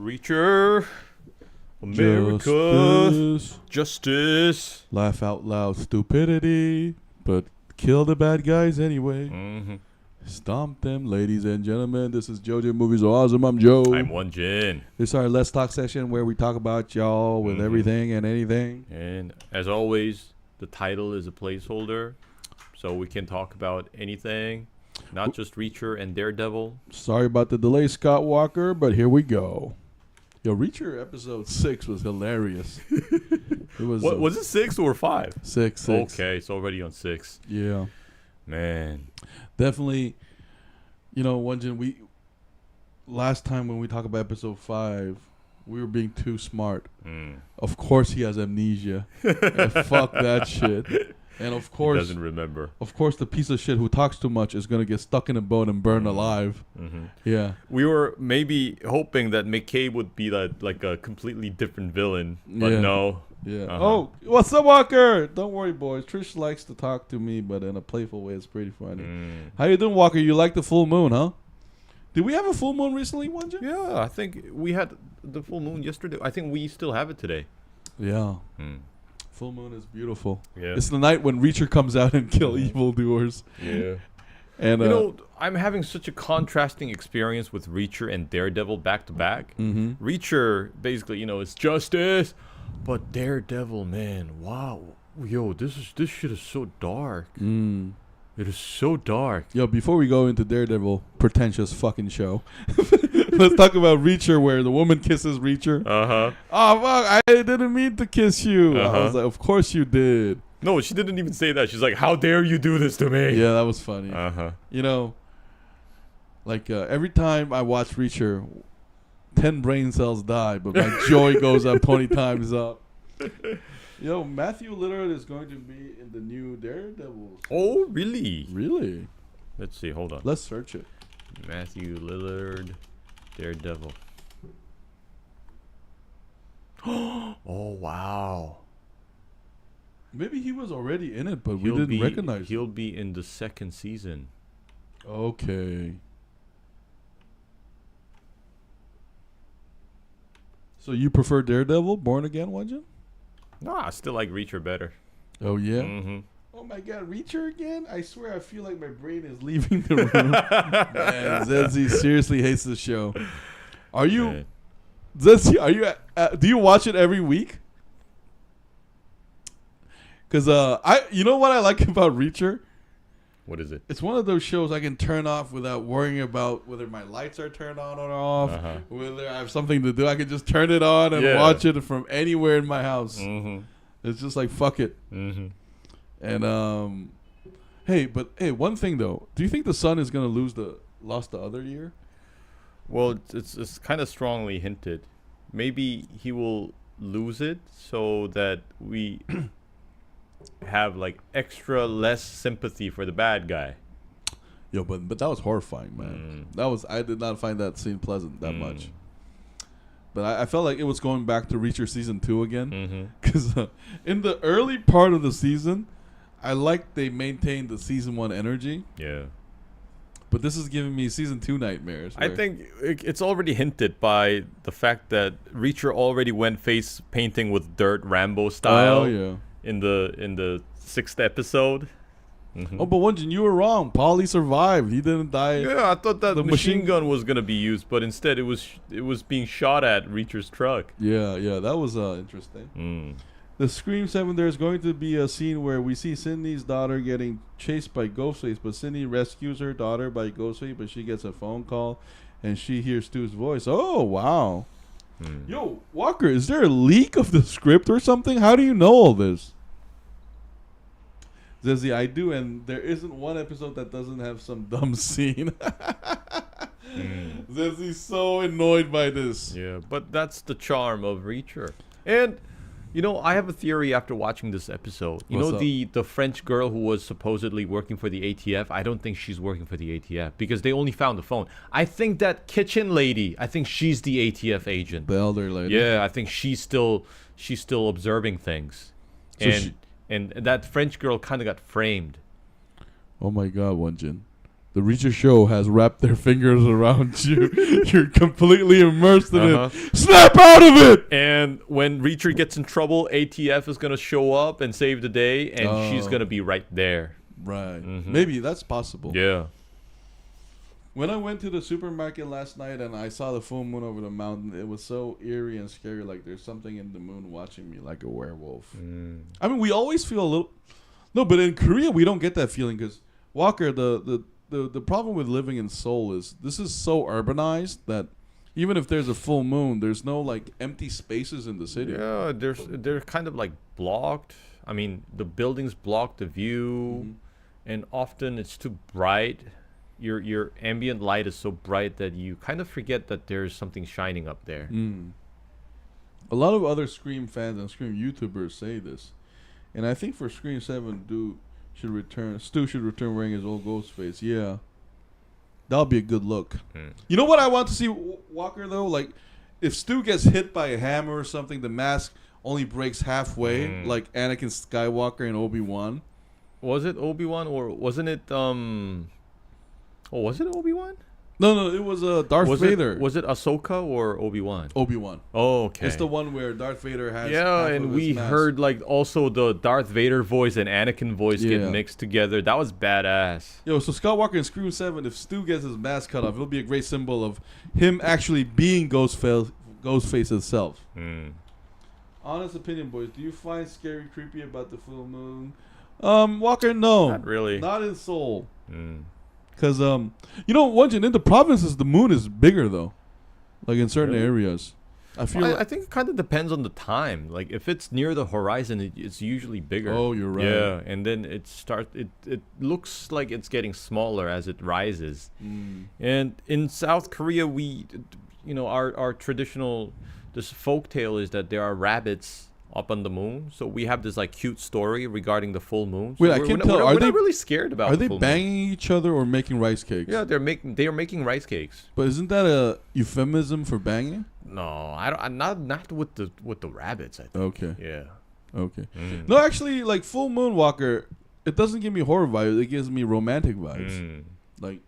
Reacher. America. Justice. Laugh out loud. Stupidity. But kill the bad guys anyway. Mm-hmm. Stomp them, ladies and gentlemen. This is JoeJinMovieSoAwesome. I'm Joe. I'm Won-Jin. This is our Let's Talk session where we talk about y'all with everything and anything. And as always, the title is a placeholder, so we can talk about anything, not just Reacher and Daredevil. Sorry about the delay, Scott Walker, but here we go. Yo, Reacher episode 6 was hilarious. It was. What was it, 6 or 5? 6. Okay, it's already on 6. Yeah. Man. Definitely, you know, Won-Jin, last time when we talked about episode 5, we were being too smart. Of course he has amnesia. And fuck that shit. And of course, he doesn't remember. Of course, the piece of shit who talks too much is gonna get stuck in a boat and burned alive. Yeah. We were maybe hoping that McCabe would be like a completely different villain, but no. Yeah. Oh, what's up, Walker? Don't worry, boys. Trish likes to talk to me, but in a playful way. It's pretty funny. How you doing, Walker? You like the full moon, huh? Did we have a full moon recently, Won-Jin? Yeah, I think we had the full moon yesterday. I think we still have it today. Yeah. Full moon is beautiful. Yeah. It's the night when Reacher comes out and kill evildoers. Yeah. And you know, I'm having such a contrasting experience with Reacher and Daredevil back to back. Reacher, basically, you know, it's justice. But Daredevil, man, wow. Yo, this shit is so dark. It is so dark. Yo, before we go into Daredevil, pretentious fucking show, let's talk about Reacher, where the woman kisses Reacher. Oh, fuck, I didn't mean to kiss you. I was like, of course you did. No, she didn't even say that. She's like, how dare you do this to me? Yeah, that was funny. You know, like every time I watch Reacher, 10 brain cells die, but my joy goes up 20 times up. Yo, Matthew Lillard is going to be in the new Daredevil. Oh, really? Really? Let's see. Hold on. Let's search it. Matthew Lillard, Daredevil. Oh, wow. Maybe he was already in it, but we didn't recognize him. He'll be in the 2nd season. Okay. So you prefer Daredevil, Born Again, Won-Jin? No, I still like Reacher better. Oh, yeah? Oh, my God. Reacher again? I swear I feel like my brain is leaving the room. Man, Zenzi seriously hates the show. Are you... Zenzi, are you... do you watch it every week? Because you know what I like about Reacher? What is it? It's one of those shows I can turn off without worrying about whether my lights are turned on or off, whether I have something to do. I can just turn it on and watch it from anywhere in my house. It's just like, fuck it. And, hey, one thing, though. Do you think the son is going to lost the other year? Well, it's kind of strongly hinted. Maybe he will lose it so that we... have like extra less sympathy for the bad guy. Yo, but that was horrifying, man. I did not find that scene pleasant that much. But I felt like it was going back to Reacher season 2 again. Because in the early part of the season, I liked they maintained the season 1 energy. Yeah. But this is giving me season 2 nightmares. I think it's already hinted by the fact that Reacher already went face painting with dirt Rambo style. Oh, yeah. In the 6th episode. Oh, but Won-Jin, you were wrong. Paulie survived. He didn't die. Yeah, I thought that the machine gun was gonna be used, but instead it was being shot at Reacher's truck. Yeah, that was interesting. The Scream 7, there's going to be a scene where we see Sydney's daughter getting chased by Ghostface, but Sydney rescues her daughter by Ghostface, but she gets a phone call and she hears Stu's voice. Oh, wow. Yo, Walker, is there a leak of the script or something? How do you know all this? Zezzy, I do, and there isn't one episode that doesn't have some dumb scene. Zezzy's so annoyed by this. Yeah, but that's the charm of Reacher. And, you know, I have a theory after watching this episode. You know the French girl who was supposedly working for the ATF? I don't think she's working for the ATF because they only found the phone. I think that kitchen lady, I think she's the ATF agent. The elder lady. Yeah, I think she's still observing things. So and that French girl kind of got framed. Oh my God, Won-Jin. The Reacher show has wrapped their fingers around you. You're completely immersed in it. Snap out of it! And when Reacher gets in trouble, ATF is going to show up and save the day, and she's going to be right there. Right. Maybe that's possible. Yeah. When I went to the supermarket last night and I saw the full moon over the mountain, it was so eerie and scary, like there's something in the moon watching me like a werewolf. I mean, we always feel a little... No, but in Korea, we don't get that feeling because, Walker, the problem with living in Seoul is this is so urbanized that even if there's a full moon, there's no like empty spaces in the city. Yeah, they're kind of like blocked. I mean, the buildings block the view, and often it's too bright. Your ambient light is so bright that you kind of forget that there's something shining up there. A lot of other Scream fans and Scream YouTubers say this, and I think for Scream 7, Stu should return wearing his old Ghostface. Yeah. That'll be a good look. You know what I want to see, Walker, though? Like, if Stu gets hit by a hammer or something, the mask only breaks halfway, like Anakin Skywalker and Obi-Wan. Was it Obi-Wan or wasn't it, was it Obi-Wan? No, it was Darth Vader. Was it Ahsoka or Obi-Wan? Obi-Wan. Oh, okay. It's the one where Darth Vader has. Yeah, and we heard like also the Darth Vader voice and Anakin voice get mixed together. That was badass. Yo, so Skywalker in Scream 7, if Stu gets his mask cut off, it'll be a great symbol of him actually being Ghostface itself. Honest opinion, boys. Do you find scary, creepy about the full moon? Walker, no. Not really. Not in Seoul. Because, Won-Jin, in the provinces, the moon is bigger, though. Like, in certain areas. I think it kind of depends on the time. Like, if it's near the horizon, it's usually bigger. Oh, you're right. Yeah, and then it looks like it's getting smaller as it rises. And in South Korea, our traditional, this folk tale is that there are rabbits up on the moon, so we have this like cute story regarding the full moon. So Wait, I can't tell. We're not really scared about. Are they banging each other or making rice cakes? Yeah, they are making rice cakes. But isn't that a euphemism for banging? No, I don't. Not with the rabbits. I think. Okay. Yeah. Okay. No, actually, like Full Moon Walker, it doesn't give me horror vibes. It gives me romantic vibes. Like,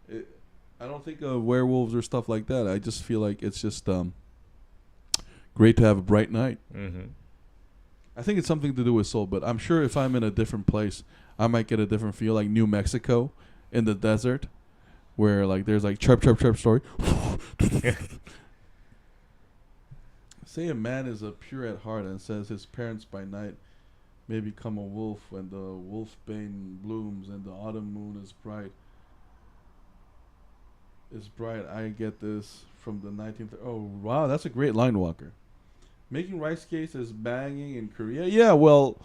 I don't think of werewolves or stuff like that. I just feel like it's just great to have a bright night. I think it's something to do with Seoul, but I'm sure if I'm in a different place, I might get a different feel, like New Mexico in the desert, where like there's like chirp, chirp, chirp story. Say a man is a pure at heart and says his parents by night may become a wolf when the wolfbane blooms and the autumn moon is bright. I get this from the 19th. Oh, wow, that's a great line, Walker. Making rice cakes is banging in Korea. Yeah, well,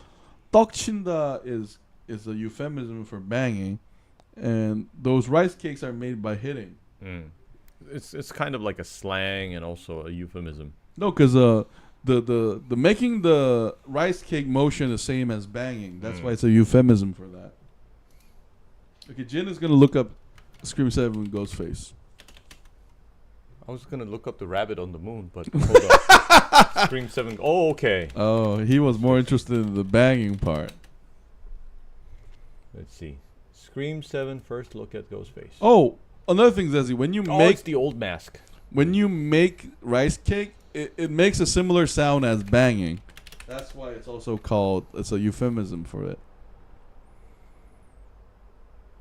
떡친다 is a euphemism for banging, and those rice cakes are made by hitting. It's kind of like a slang and also a euphemism. No, because the making the rice cake motion the same as banging. That's why it's a euphemism for that. Okay, Jin is gonna look up Scream 7 Ghostface. I was gonna look up the rabbit on the moon, but hold on. Scream 7. Oh, okay. Oh, he was more interested in the banging part. Let's see. Scream 7. First look at Ghostface. Oh, another thing, Zezzy, when you it's the old mask. When you make rice cake, it makes a similar sound as banging. That's why it's also called. It's a euphemism for it.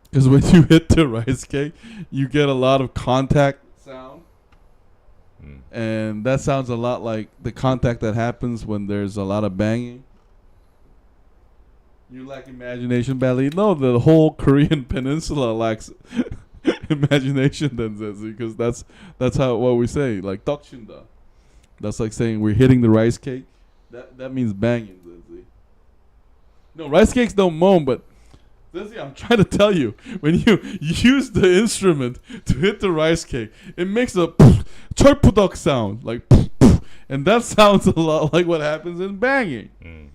Because when you hit the rice cake, you get a lot of contact sound. And that sounds a lot like the contact that happens when there's a lot of banging. You lack imagination badly? No, the whole Korean peninsula lacks imagination then, Zezzy, because that's what we say. Like, 떡친다. That's like saying we're hitting the rice cake. That means banging, Zezzy. No, rice cakes don't moan, but Zezzy, I'm trying to tell you, when you use the instrument to hit the rice cake, it makes a 철푸덕 sound, like, and that sounds a lot like what happens in banging.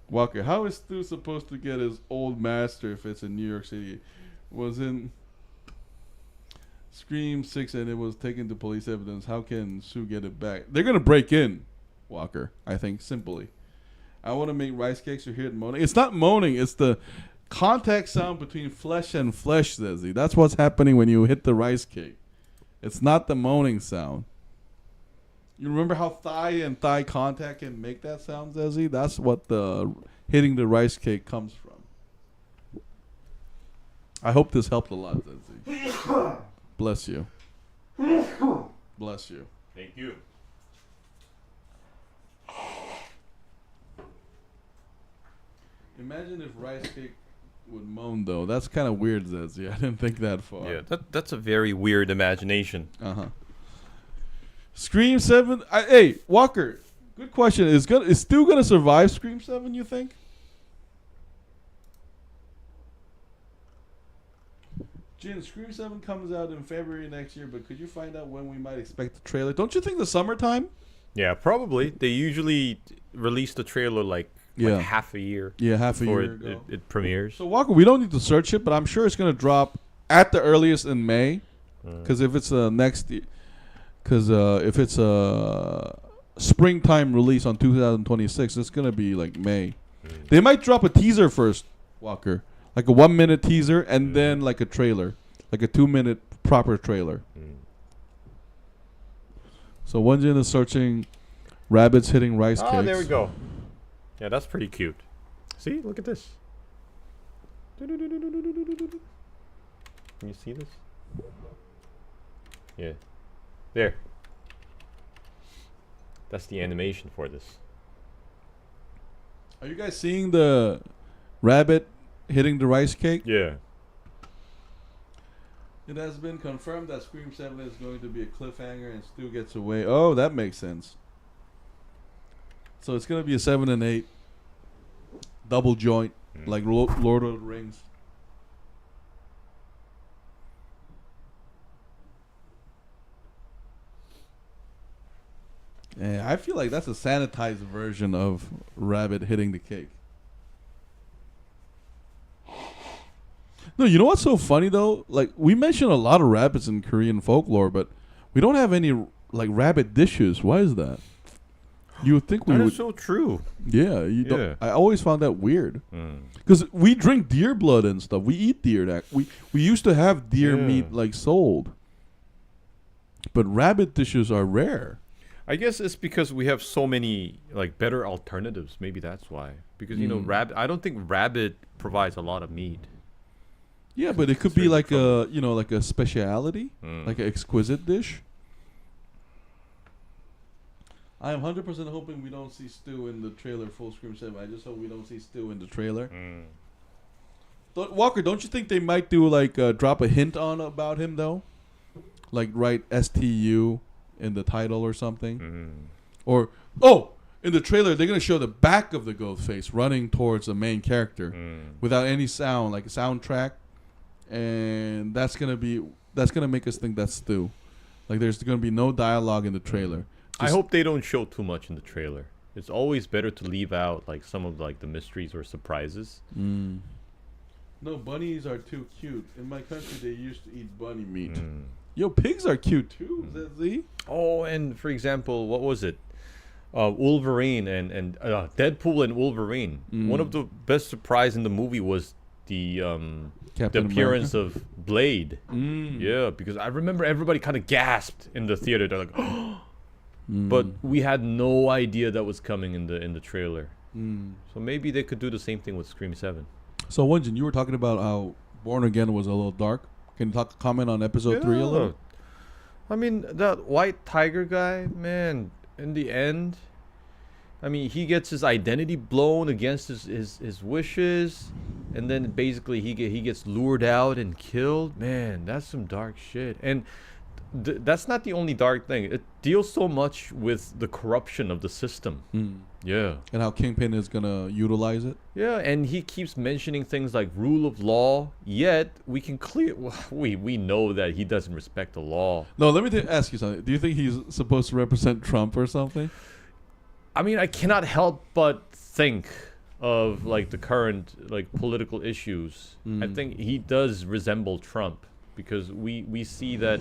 Walker, how is Stu supposed to get his old master if it's in New York City? Was in Scream 6 and it was taken to police evidence. How can Stu get it back? They're going to break in, Walker, I think, simply. I want to make rice cakes. You hear it moaning. It's not moaning. It's the contact sound between flesh and flesh, Zezzy. That's what's happening when you hit the rice cake. It's not the moaning sound. You remember how thigh and thigh contact can make that sound, Zezzy? That's what the hitting the rice cake comes from. I hope this helped a lot, Zezzy. Bless you. Bless you. Thank you. Imagine if rice cake would moan, though. That's kind of weird, Zezzy. I didn't think that far. Yeah, that's a very weird imagination. Uh-huh. Scream 7. Hey, Walker, good question. Is Stu going to survive Scream 7, you think? Jin, Scream 7 comes out in February next year, but could you find out when we might expect the trailer? Don't you think the summertime? Yeah, probably. They usually release the trailer like half a year. Yeah, half a year ago. It premieres. So Walker, we don't need to search it, but I'm sure it's going to drop at the earliest in May. Because if it's if it's a springtime release on 2026, it's going to be like May. They might drop a teaser first, Walker. Like a 1-minute teaser and then like a trailer. Like a 2-minute proper trailer. So Won-Jin is searching rabbits hitting rice cakes. Oh, there we go. Yeah, that's pretty cute. See? Look at this. Can you see this? Yeah. There. That's the animation for this. Are you guys seeing the rabbit hitting the rice cake? Yeah. It has been confirmed that Scream 7 is going to be a cliffhanger and Stu gets away. Oh, that makes sense. So it's going to be a 7 and 8. Double joint. Like Lord of the Rings. Yeah, I feel like that's a sanitized version of rabbit hitting the cake. No, you know what's so funny though? Like we mention a lot of rabbits in Korean folklore, but we don't have any like rabbit dishes. Why is that? You would think we would. That is so true. Yeah, don't. I always found that weird. Because we drink deer blood and stuff. We eat deer. We used to have deer meat like sold, but rabbit dishes are rare. I guess it's because we have so many like better alternatives. Maybe that's why. Because you know, rabbit. I don't think rabbit provides a lot of meat. Yeah, but it could be like a like a speciality, like an exquisite dish. I am 100% hoping we don't see Stu in the trailer full Scream 7. I just hope we don't see Stu in the trailer. Walker, don't you think they might do like drop a hint on about him though? Like write STU in the title or something? Or in the trailer they're gonna show the back of the Ghostface running towards the main character without any sound, like a soundtrack, and that's gonna make us think that's Stu. Like there's gonna be no dialogue in the trailer. I hope they don't show too much in the trailer. It's always better to leave out like some of like the mysteries or surprises. No, bunnies are too cute. In my country, they used to eat bunny meat. Yo, pigs are cute too. Zezzy. Oh, and for example, what was it? Wolverine and Deadpool and Wolverine. One of the best surprise in the movie was the appearance of Blade. Yeah, because I remember everybody kind of gasped in the theater. They're like, oh. But we had no idea that was coming in the trailer. So maybe they could do the same thing with Scream 7. So Won-Jin, you were talking about how Born Again was a little dark. Can you comment on episode 3 a little? I mean, that white tiger guy, man, in the end, I mean, he gets his identity blown against his wishes, and then basically he gets lured out and killed. Man, that's some dark shit. And that's not the only dark thing. It deals so much with the corruption of the system. Yeah. And how Kingpin is going to utilize it. Yeah, and he keeps mentioning things like rule of law, yet we know that he doesn't respect the law. No, let me ask you something. Do you think he's supposed to represent Trump or something? I mean, I cannot help but think of like the current like political issues. I think he does resemble Trump. Because we see that,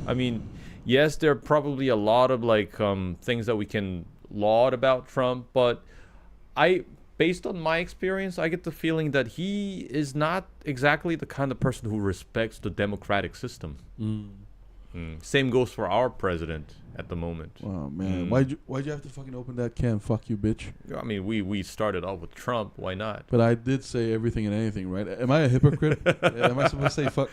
I mean, yes, there are probably a lot of like things that we can laud about Trump, but I based on my experience, I get the feeling that he is not exactly the kind of person who respects the democratic system. Same goes for our president at the moment. Oh man, why'd you have to fucking open that can? Fuck you, bitch. I mean, we started off with Trump. Why not? But I did say everything and anything, right? Am I a hypocrite? Am I supposed to say fuck?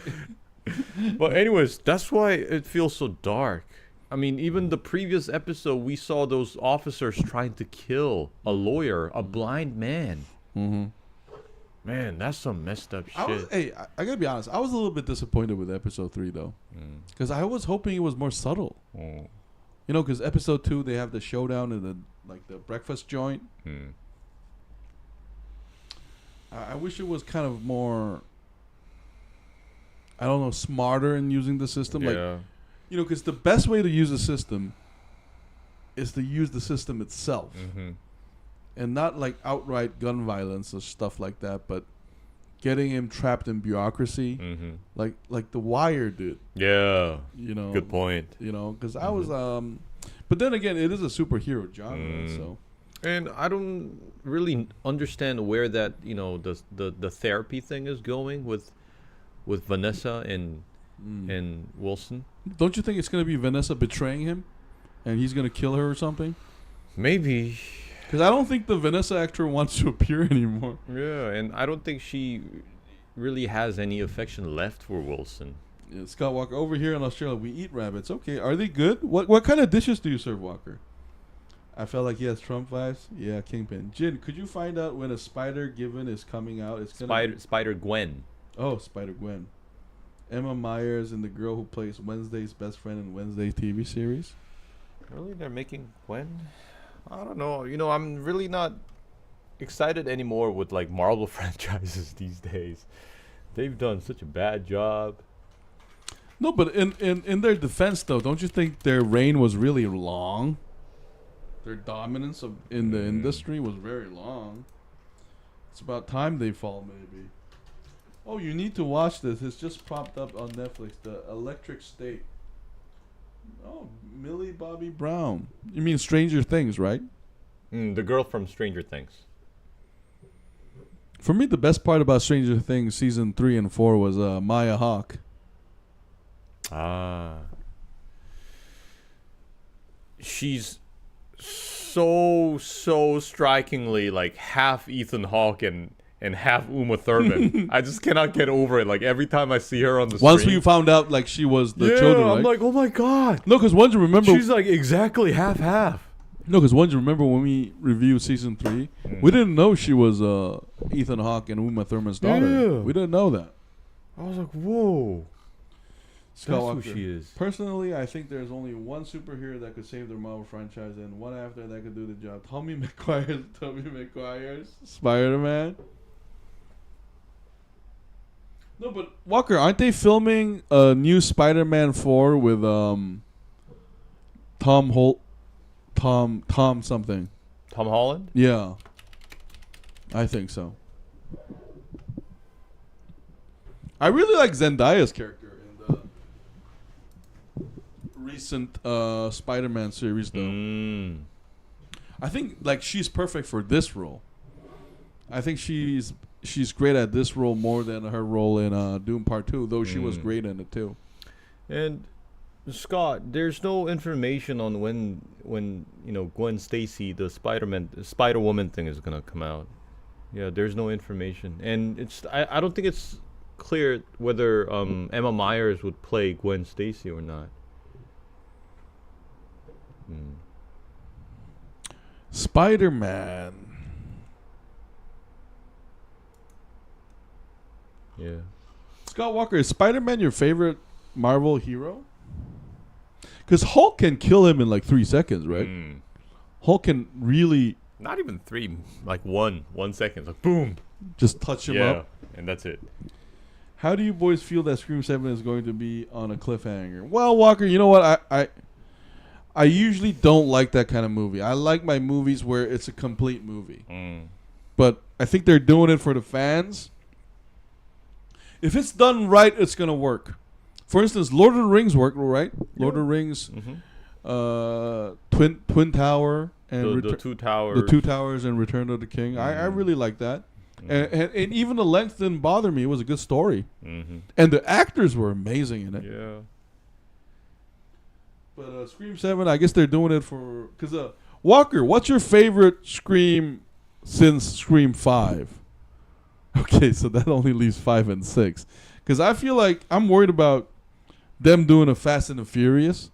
But anyways, that's why it feels so dark. I mean, even the previous episode, we saw those officers trying to kill a lawyer, a blind man. Man, that's some messed up shit. I gotta be honest. I was a little bit disappointed with episode 3 though, because I was hoping it was more subtle. You know, because episode 2 they have the showdown in the breakfast joint. I wish it was kind of more. I don't know, smarter in using the system. Yeah. Like, you know, because the best way to use a system is to use the system itself. And not like outright gun violence or stuff like that, but getting him trapped in bureaucracy, like The Wire did. Yeah. You know. Good point. You know, because I was, but then again, it is a superhero genre, so. And I don't really understand where that, you know, the therapy thing is going with Vanessa and Wilson. Don't you think it's gonna be Vanessa betraying him, and he's gonna kill her or something? Maybe. Because I don't think the Vanessa actor wants to appear anymore. Yeah, and I don't think she really has any affection left for Wilson. Yeah, Scott Walker, over here in Australia, we eat rabbits. Okay, are they good? What kind of dishes do you serve, Walker? I felt like he has Trump vibes. Yeah, Kingpin. Jin, could you find out when a Spider-Given is coming out? It's gonna Spider-Gwen. Oh, Spider-Gwen. Emma Myers and the girl who plays Wednesday's best friend in Wednesday TV series. Really? They're making Gwen? I don't know. You know, I'm really not excited anymore with like Marvel franchises these days. They've done such a bad job. No, but in their defense, though, don't you think their reign was really long? Their dominance in the industry was very long. It's about time they fall, maybe. Oh, you need to watch this. It's just propped up on Netflix. The Electric State. Oh, Millie Bobby Brown. You mean Stranger Things, right? The girl from Stranger Things. For me, the best part about Stranger Things season 3 and 4 was Maya Hawke. She's so strikingly like half Ethan Hawke and half Uma Thurman. I just cannot get over it. Like every time I see her on the Once screen. we found out like she was the children, right? I'm like, oh my god. No, because once you remember, she's like exactly half. No, because once you remember when we reviewed season 3, we didn't know she was Ethan Hawke and Uma Thurman's daughter. Yeah. We didn't know that. I was like, whoa. That's Skywalker. who she is. Personally, I think there's only one superhero that could save their Marvel franchise and one after that could do the job. Tobey Maguire's Spider-Man. No, but Walker, aren't they filming a new Spider-Man 4 with Tom something? Tom Holland? Yeah. I think so. I really like Zendaya's character in the recent Spider-Man series, though. I think like she's perfect for this role. I think she's great at this role more than her role in Doom Part 2, though she was great in it too. And Scott, there's no information on when you know Gwen Stacy, the Spider-Woman thing is gonna come out. Yeah, there's no information, and I don't think it's clear whether Emma Myers would play Gwen Stacy or not. Spider-Man. Yeah. Scott Walker, is Spider-Man your favorite Marvel hero? Because Hulk can kill him in like 3 seconds, right? Hulk can really... Not even 3, like 1 second. Like, boom. Just touch him up. And that's it. How do you boys feel that Scream 7 is going to be on a cliffhanger? Well, Walker, you know what? I usually don't like that kind of movie. I like my movies where it's a complete movie. But I think they're doing it for the fans. If it's done right, it's going to work. For instance, Lord of the Rings worked, right? Lord of the Rings. 12 Twin Tower and the two towers. The Two Towers and Return of the King. I really like that. And even the length didn't bother me. It was a good story. And the actors were amazing in it. Yeah. But Scream 7, I guess they're doing it for... Because, Walker, what's your favorite Scream since Scream 5? Okay, so that only leaves 5 and 6. Because I feel like I'm worried about them doing a Fast and the Furious.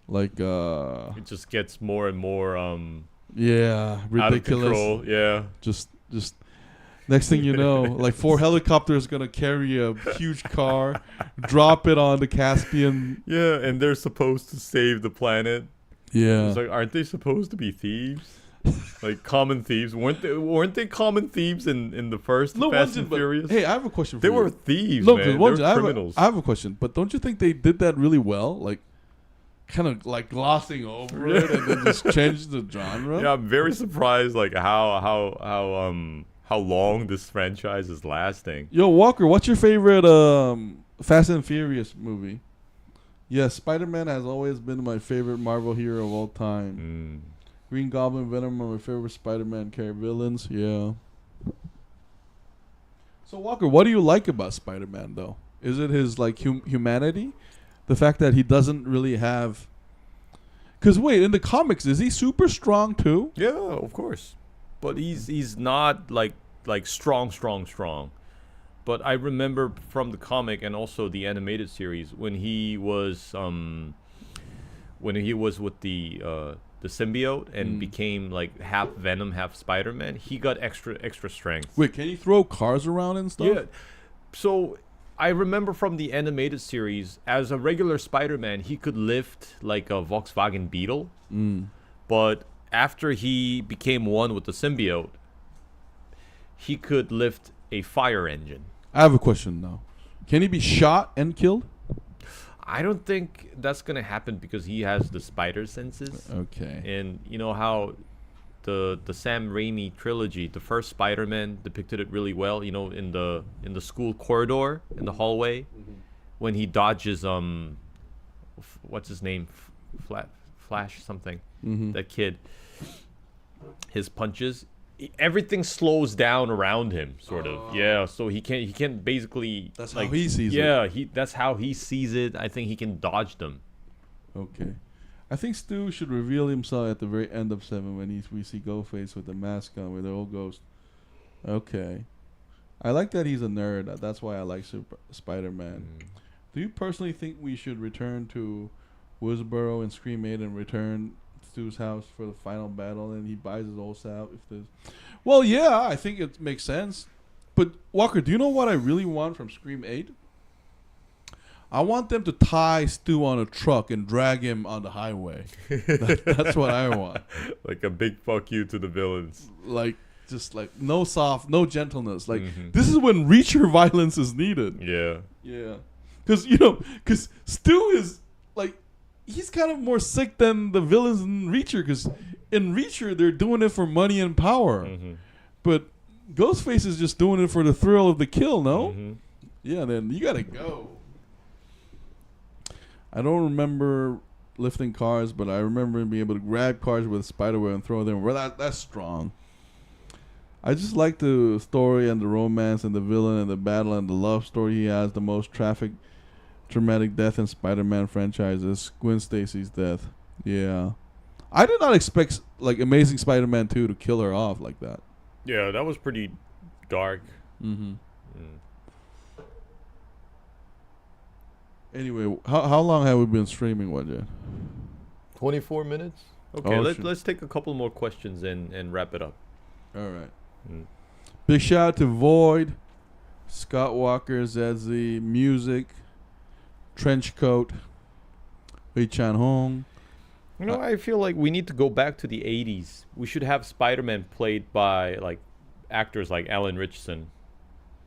Like, it just gets more and more... yeah, ridiculous. Out of control, yeah. Just next thing you know, like 4 helicopters gonna carry a huge car, drop it on the Caspian. Yeah, and they're supposed to save the planet. Yeah. It's like, aren't they supposed to be thieves? Like common thieves? Weren't they common thieves in the first Fast and Furious? Hey, I have a question for they you. They were thieves, Look, man. They were criminals. I have a question, but don't you think they did that really well? Like, kind of like glossing over it and then just change the genre? Yeah, I'm very surprised like how long this franchise is lasting. Yo, Walker, what's your favorite Fast and Furious movie? Yes, Spider-Man has always been my favorite Marvel hero of all time. Green Goblin, Venom are my favorite Spider-Man villains. Yeah. So, Walker, what do you like about Spider-Man, though? Is it his like humanity? The fact that he doesn't really have... Because, wait, in the comics, is he super strong, too? Yeah, of course. But he's not like strong. But I remember from the comic and also the animated series when he was with the symbiote and became like half Venom, half Spider-Man, he got extra strength. Wait, can he throw cars around and stuff? Yeah. So I remember from the animated series, as a regular Spider-Man, he could lift like a Volkswagen Beetle. But after he became one with the symbiote, he could lift a fire engine. I have a question now. Can he be shot and killed? I don't think that's going to happen because he has the spider senses. Okay. And you know how the Sam Raimi trilogy, the first Spider-Man depicted it really well, you know, in the school corridor, in the hallway, when he dodges what's his name? Flash something. That kid. His punches, everything slows down around him, sort of. Yeah, so he can't basically. That's like, how he sees it. Yeah, that's how he sees it. I think he can dodge them. Okay, I think Stu should reveal himself at the very end of 7 when we see Ghostface with the mask on, with the old ghost. Okay, I like that he's a nerd. That's why I like Spider-Man. Do you personally think we should return to Woodsboro and Scream 8 and return Stu's house for the final battle, and he buys his old set? Well, yeah, I think it makes sense. But Walker, do you know what I really want from Scream 8? I want them to tie Stu on a truck and drag him on the highway. That's what I want. Like a big fuck you to the villains. Like, just like no gentleness. Like, this is when Reacher violence is needed. Yeah. Yeah. Because Stu is like, he's kind of more sick than the villains in Reacher, because in Reacher they're doing it for money and power, but Ghostface is just doing it for the thrill of the kill. No, yeah. Then you gotta go. I don't remember lifting cars, but I remember being able to grab cars with a spiderweb and throw them. Well, that's strong. I just like the story and the romance and the villain and the battle and the love story he has. The most dramatic death in Spider-Man franchises, Gwen Stacy's death. Yeah, I did not expect like Amazing Spider-Man 2 to kill her off like that. Yeah, that was pretty dark. Anyway, how long have we been streaming, Won-Jin? 24 minutes. Okay, let's take a couple more questions and wrap it up. All right. Big shout out to Void, Scott Walker, Zedzi, Music, Trenchcoat, Wei Chan Hong. You know, I feel like we need to go back to the 80s. We should have Spider-Man played by like actors like Alan Ritchson.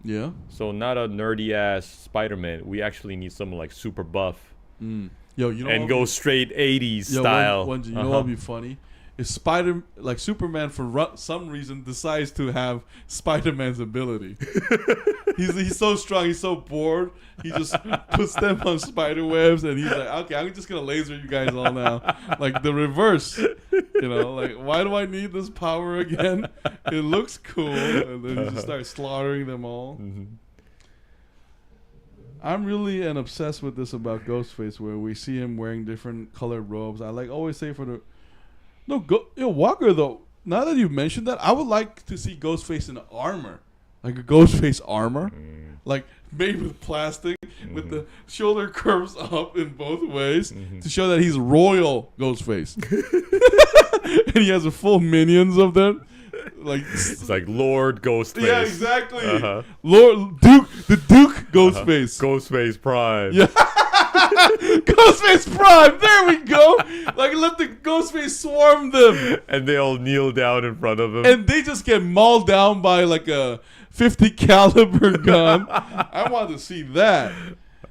Yeah. So not a nerdy ass Spider-Man. We actually need someone like super buff. Yo, you know, and go straight 80s style. You know what'd be funny? If Superman for some reason decides to have Spider-Man's ability. He's so strong. He's so bored. He just puts them on spider webs, and he's like, okay, I'm just gonna laser you guys all now, like the reverse. Like, why do I need this power again? It looks cool, and then he just starts slaughtering them all. Mm-hmm. I'm really obsessed with this about Ghostface, where we see him wearing different colored robes. I always say Walker though. Now that you've mentioned that, I would like to see Ghostface in armor, like a Ghostface armor, like made with plastic, with the shoulder curves up in both ways to show that he's royal Ghostface, and he has a full minions of them. Like it's like Lord Ghostface. Yeah, exactly. Lord the Duke Ghostface. Ghostface Prime. Yeah. Ghostface Prime. There we go. Like, let the Ghostface swarm them, and they all kneel down in front of him, and they just get mauled down by like a 50 caliber gun. I want to see that.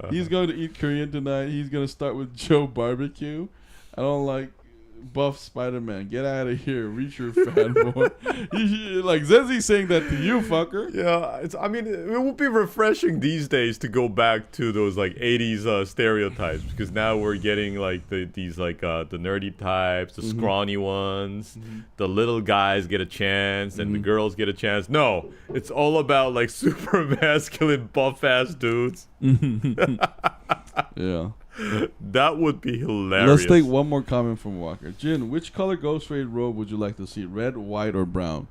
He's going to eat Korean tonight. He's going to start with Joe Barbecue. I don't like buff Spider-Man. Get out of here. Reach your fanboy. Like Zenzi's saying that to you, fucker. Yeah, it would be refreshing these days to go back to those like 80s stereotypes, because now we're getting like these like the nerdy types, the scrawny ones, the little guys get a chance and the girls get a chance. No, it's all about like super masculine buff ass dudes. Yeah. That would be hilarious. Let's take one more comment from Walker. Jin, which color Ghostface robe would you like to see? Red, white, or brown?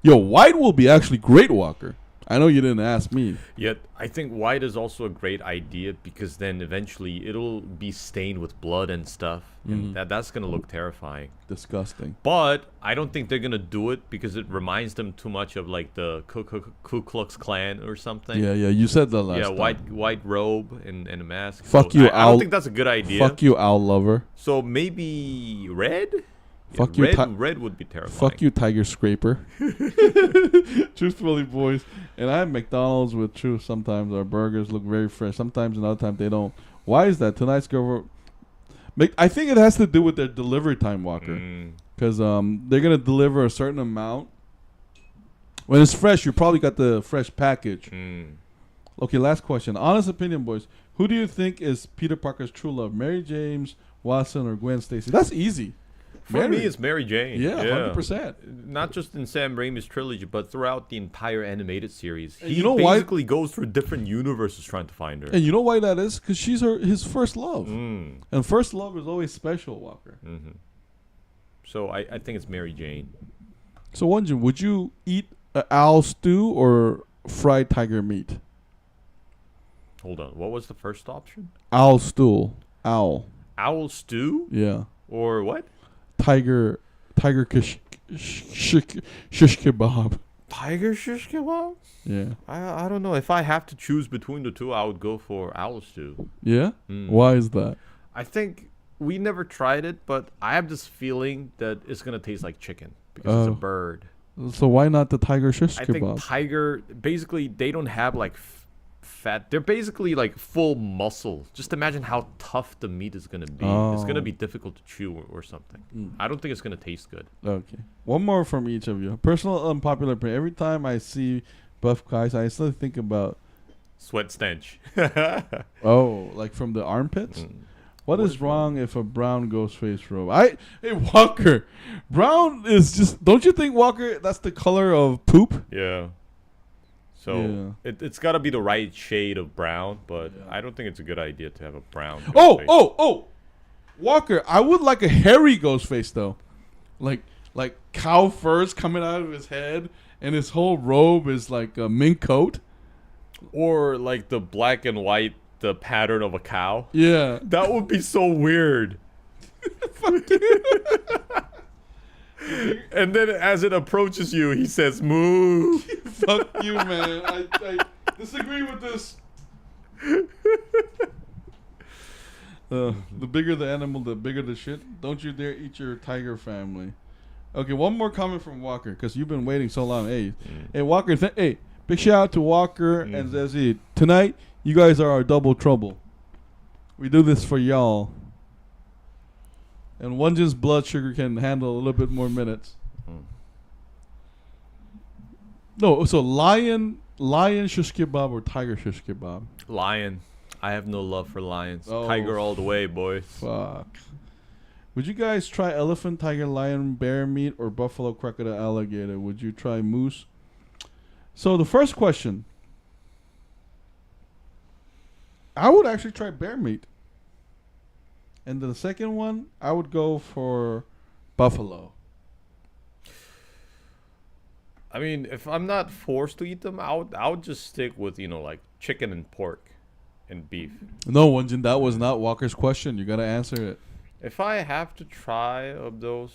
Yo, white will be actually great, Walker. I know you didn't ask me. Yet, I think white is also a great idea, because then eventually it'll be stained with blood and stuff. And that's going to look terrifying. Disgusting. But I don't think they're going to do it, because it reminds them too much of like the Ku Klux Klan or something. Yeah, you said that last time. Yeah, white robe and a mask. Fuck you, I don't think that's a good idea. Fuck you, owl lover. So maybe red? Fuck you, red, red would be terrifying. Fuck you, tiger scraper. Truthfully, boys. And I have McDonald's with truth sometimes. Our burgers look very fresh. Sometimes and other times they don't. Why is that? Tonight's girl. I think it has to do with their delivery time, Walker. Because they're going to deliver a certain amount. When it's fresh, you probably got the fresh package. Okay, last question. Honest opinion, boys. Who do you think is Peter Parker's true love? Mary James, Watson, or Gwen Stacy? That's easy. For me, it's Mary Jane. Yeah, 100%. Not just in Sam Raimi's trilogy, but throughout the entire animated series. He you know basically goes through different universes trying to find her. And you know why that is? Because she's his first love. And first love is always special, Walker. So I think it's Mary Jane. So, Won-Jin, would you eat owl stew or fried tiger meat? Hold on. What was the first option? Owl stew. Owl. Owl stew? Yeah. Or what? Tiger shish kebab. Tiger shish kebab? Yeah. I don't know. If I have to choose between the two, I would go for owl stew. Yeah? Why is that? I think we never tried it, but I have this feeling that it's going to taste like chicken because it's a bird. So why not the tiger shish kebab? I think tiger, basically, they don't have like fat. They're basically like full muscle. Just imagine how tough the meat is going to be. It's going to be difficult to chew or something. I don't think it's going to taste good. Okay. One more from each of you. Personal unpopular opinion. Every time I see buff guys, I still think about sweat stench. Oh, like from the armpits? What is wrong if a brown Ghostface robe? Hey, Walker. Brown is just... Don't you think, Walker, that's the color of poop? Yeah. So it's got to be the right shade of brown, but I don't think it's a good idea to have a brown Ghostface. Oh! Walker, I would like a hairy Ghostface, though. Like cow furs coming out of his head, and his whole robe is like a mink coat. Or like the black and white, the pattern of a cow. Yeah. That would be so weird. Fuck you. And then as it approaches you, he says, "Moo." Fuck you, man. I disagree with this. The bigger the animal, the bigger the shit. Don't you dare eat your tiger family. Okay, one more comment from Walker, because you've been waiting so long. Hey, Walker, hey, big shout out to Walker and Zezzy. Tonight, you guys are our double trouble. We do this for y'all. And Won-Jin's blood sugar can handle a little bit more minutes. No, so lion lion shish kebab or tiger shish kebab? Lion. I have no love for lions. Oh, Tiger all the way, boys. Fuck. Would you guys try elephant, tiger, lion, bear meat, or buffalo, crocodile, alligator? Would you try moose? So the first question, I would actually try bear meat. And the second one, I would go for buffalo. I mean, if I'm not forced to eat them, I would just stick with, like chicken and pork and beef. No, Won-Jin, that was not Walker's question. You got to answer it. If I have to try of those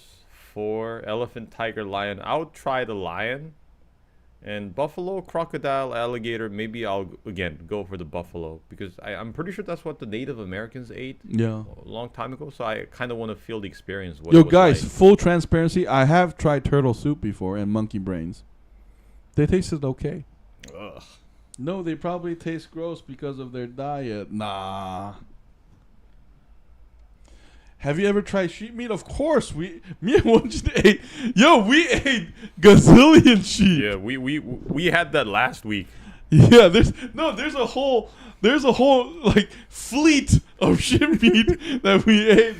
4, elephant, tiger, lion, I would try the lion. And buffalo, crocodile, alligator, maybe I'll, again, go for the buffalo. Because I'm pretty sure that's what the Native Americans ate a long time ago. So I kind of want to feel the experience. Yo, guys, full transparency, I have tried turtle soup before and monkey brains. They tasted okay. Ugh. No, they probably taste gross because of their diet. Nah. Have you ever tried sheep meat? Of course, me and Won-Jin ate. Yo, we ate gazillion sheep. Yeah, we had that last week. Yeah, there's a whole like fleet of sheep meat that we ate.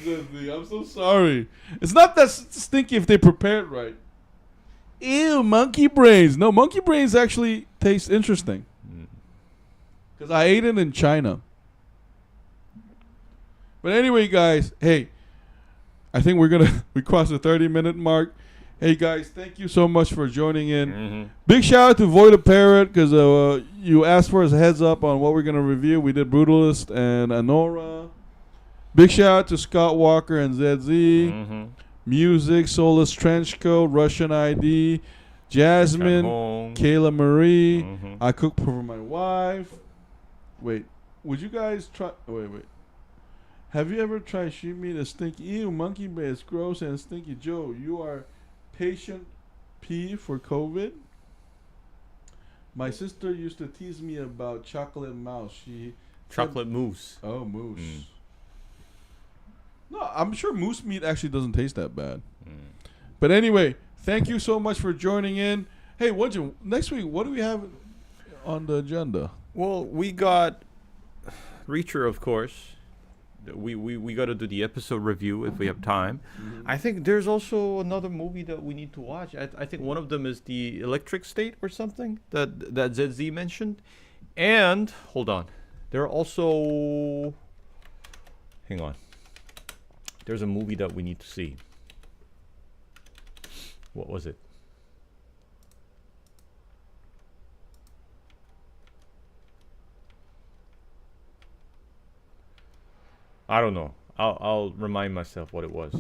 I'm so sorry. It's not that stinky if they prepare it right. Ew, monkey brains. No, monkey brains actually taste interesting. Because I ate it in China. But anyway, guys, hey, I think we crossed the 30-minute mark. Hey, guys, thank you so much for joining in. Mm-hmm. Big shout out to Void a Parrot because you asked for us a heads up on what we're going to review. We did Brutalist and Anora. Big shout out to Scott Walker and ZZ. Mm-hmm. Music, Soulless Trenchcoat, Russian ID, Jasmine, Kayla Marie. Mm-hmm. I cook for my wife. Wait, would you guys try? Wait. Have you ever tried sheep meat? It's stinky. Ew, monkey brain. It's gross and stinky. Joe, you are patient P for COVID. My sister used to tease me about chocolate mouse. Chocolate mousse. Oh, mousse. Mm. No, I'm sure moose meat actually doesn't taste that bad. Mm. But anyway, thank you so much for joining in. Hey, Won-Jin, next week, what do we have on the agenda? Well, we got Reacher, of course. We got to do the episode review if we have time. Mm-hmm. I think there's also another movie that we need to watch. I think one of them is the Electric State or something that ZZ mentioned. And, hold on. There are also... Hang on. There's a movie that we need to see. What was it? I don't know. I'll remind myself what it was.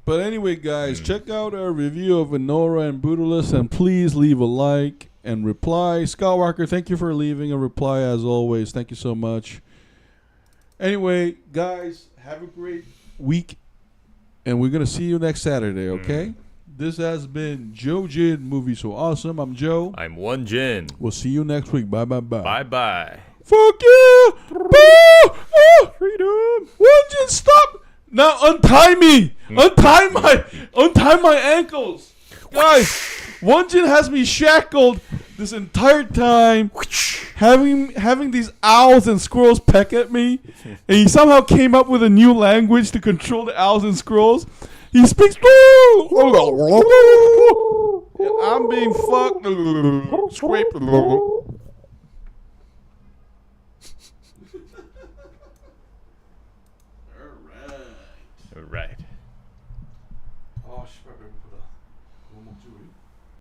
But anyway, guys, check out our review of Anora and Brutalist, and please leave a like and reply. Scott Walker, thank you for leaving a reply as always. Thank you so much. Anyway, guys, have a great week, and we're gonna see you next Saturday. Okay? This has been JoeJinMovieSoAwesome. I'm Joe. I'm Won-Jin. We'll see you next week. Bye. Bye. Fuck you! Freedom! Won-Jin, stop! Now untie me! Untie my ankles! Guys, Won-Jin has me shackled this entire time, having these owls and squirrels peck at me, and he somehow came up with a new language to control the owls and squirrels. He speaks. I'm being fucked. Scrape.